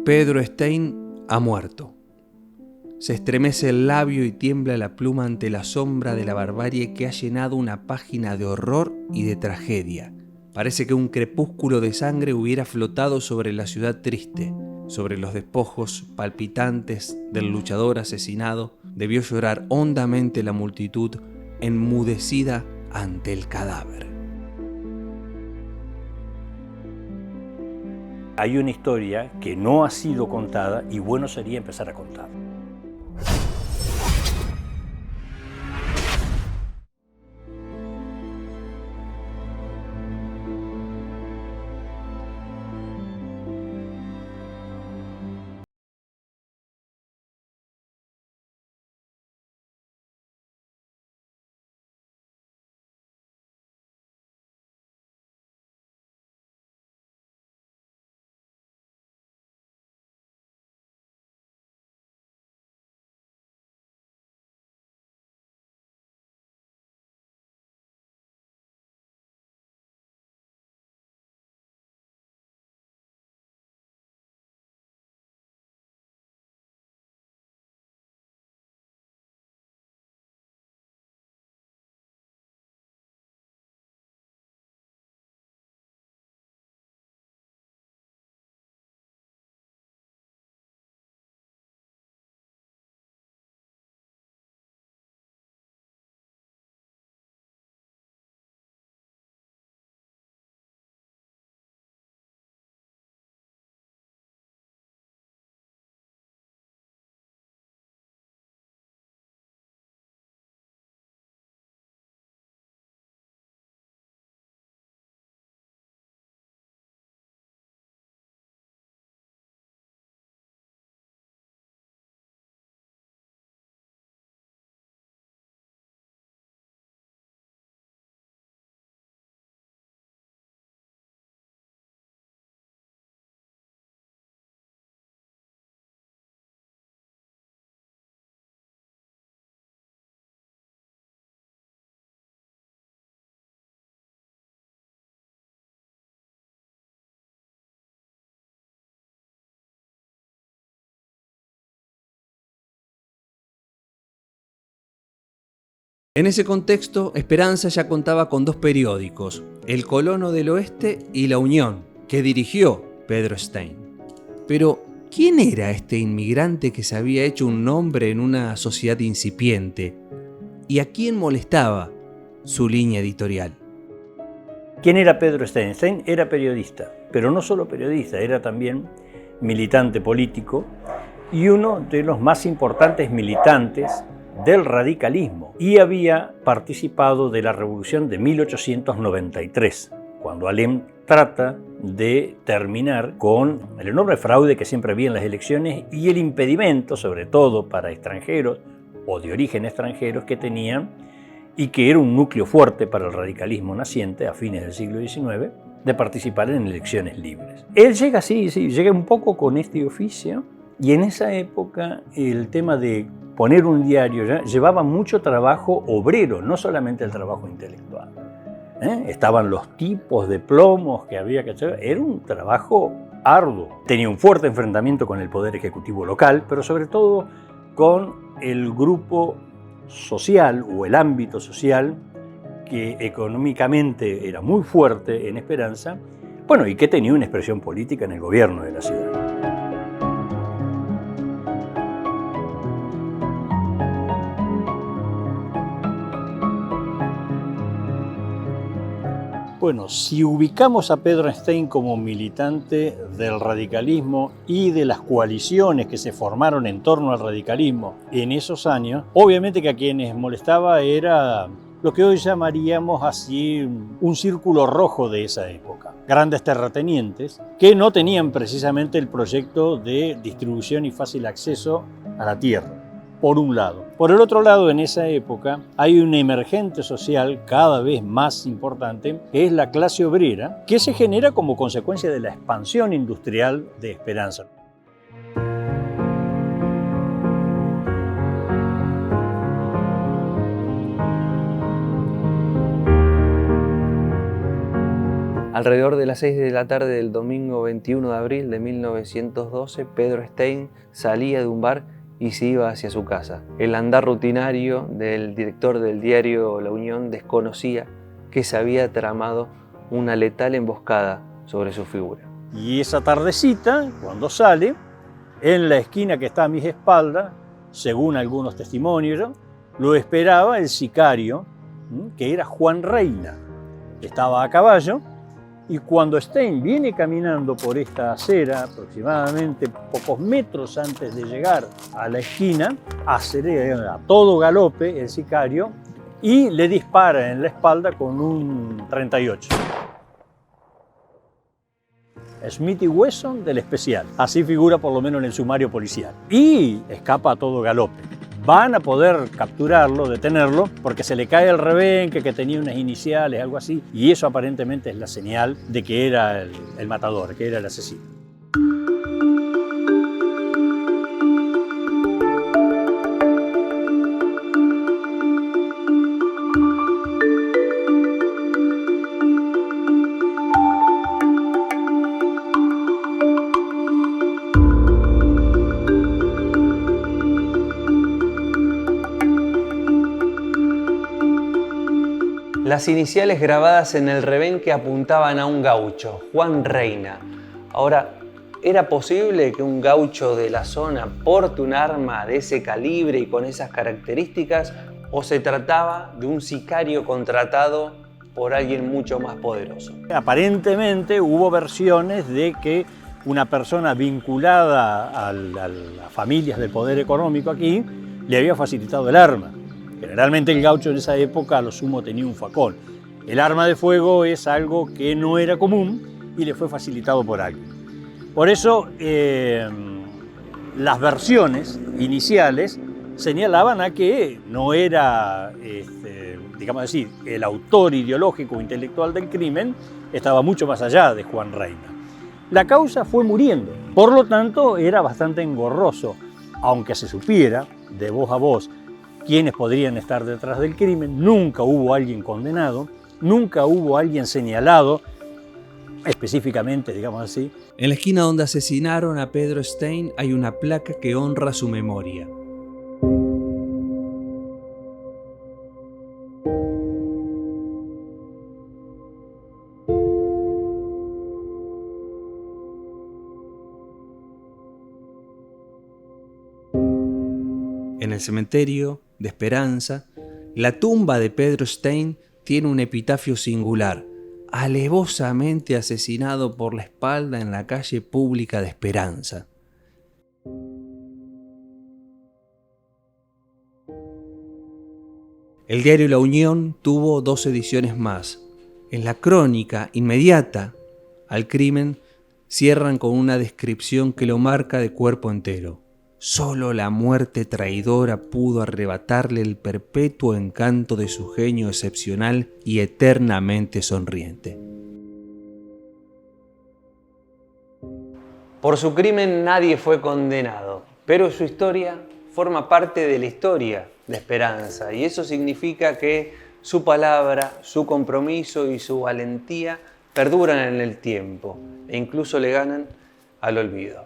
Pedro Stein ha muerto. Se estremece el labio y tiembla la pluma ante la sombra de la barbarie que ha llenado una página de horror y de tragedia. Parece que un crepúsculo de sangre hubiera flotado sobre la ciudad triste, sobre los despojos palpitantes del luchador asesinado. Debió llorar hondamente la multitud, enmudecida ante el cadáver. Hay una historia que no ha sido contada y bueno sería empezar a contar. En ese contexto, Esperanza ya contaba con dos periódicos, El Colono del Oeste y La Unión, que dirigió Pedro Stein. Pero, ¿quién era este inmigrante que se había hecho un nombre en una sociedad incipiente? ¿Y a quién molestaba su línea editorial? ¿Quién era Pedro Stein? Stein era periodista, pero no solo periodista, era también militante político y uno de los más importantes militantes del radicalismo, y había participado de la revolución de 1893, cuando Alem trata de terminar con el enorme fraude que siempre había en las elecciones y el impedimento, sobre todo para extranjeros o de origen extranjeros, que tenían, y que era un núcleo fuerte para el radicalismo naciente a fines del siglo XIX, de participar en elecciones libres. Él llega llega un poco con este oficio, y en esa época el tema de poner un diario ya llevaba mucho trabajo obrero, no solamente el trabajo intelectual. Estaban los tipos de plomos que había que hacer, era un trabajo arduo. Tenía un fuerte enfrentamiento con el poder ejecutivo local, pero sobre todo con el grupo social o el ámbito social que económicamente era muy fuerte en Esperanza, bueno, y que tenía una expresión política en el gobierno de la ciudad. Bueno, si ubicamos a Pedro Stein como militante del radicalismo y de las coaliciones que se formaron en torno al radicalismo en esos años, obviamente que a quienes molestaba era lo que hoy llamaríamos así un círculo rojo de esa época. Grandes terratenientes que no tenían precisamente el proyecto de distribución y fácil acceso a la tierra, por un lado. Por el otro lado, en esa época hay un emergente social cada vez más importante, que es la clase obrera, que se genera como consecuencia de la expansión industrial de Esperanza. Alrededor de las 6 de la tarde del domingo 21 de abril de 1912, Pedro Stein salía de un bar y se iba hacia su casa. El andar rutinario del director del diario La Unión desconocía que se había tramado una letal emboscada sobre su figura. Y esa tardecita, cuando sale, en la esquina que está a mis espaldas, según algunos testimonios, lo esperaba el sicario, que era Juan Reina. Estaba a caballo, y cuando Stein viene caminando por esta acera, aproximadamente pocos metros antes de llegar a la esquina, acelera a todo galope el sicario y le dispara en la espalda con un 38. Smith y Wesson del especial. Así figura por lo menos en el sumario policial. Y escapa a todo galope. Van a poder capturarlo, detenerlo, porque se le cae el rebenque que tenía unas iniciales, algo así, y eso aparentemente es la señal de que era el matador, que era el asesino. Las iniciales grabadas en el rebenque apuntaban a un gaucho, Juan Reina. Ahora, ¿era posible que un gaucho de la zona porte un arma de ese calibre y con esas características? ¿O se trataba de un sicario contratado por alguien mucho más poderoso? Aparentemente hubo versiones de que una persona vinculada a las familias del poder económico aquí le había facilitado el arma. Generalmente el gaucho en esa época a lo sumo tenía un facón. El arma de fuego es algo que no era común y le fue facilitado por alguien. Por eso las versiones iniciales señalaban a que no era, digamos decir, el autor ideológico o intelectual del crimen, estaba mucho más allá de Juan Reina. La causa fue muriendo, por lo tanto era bastante engorroso, aunque se supiera de voz a voz quiénes podrían estar detrás del crimen. Nunca hubo alguien condenado, nunca hubo alguien señalado específicamente, digamos así. En la esquina donde asesinaron a Pedro Stein hay una placa que honra su memoria. En el cementerio de Esperanza, la tumba de Pedro Stein tiene un epitafio singular: alevosamente asesinado por la espalda en la calle pública de Esperanza. El diario La Unión tuvo 2 ediciones más. En la crónica inmediata al crimen cierran con una descripción que lo marca de cuerpo entero. Solo la muerte traidora pudo arrebatarle el perpetuo encanto de su genio excepcional y eternamente sonriente. Por su crimen nadie fue condenado, pero su historia forma parte de la historia de Esperanza, y eso significa que su palabra, su compromiso y su valentía perduran en el tiempo e incluso le ganan al olvido.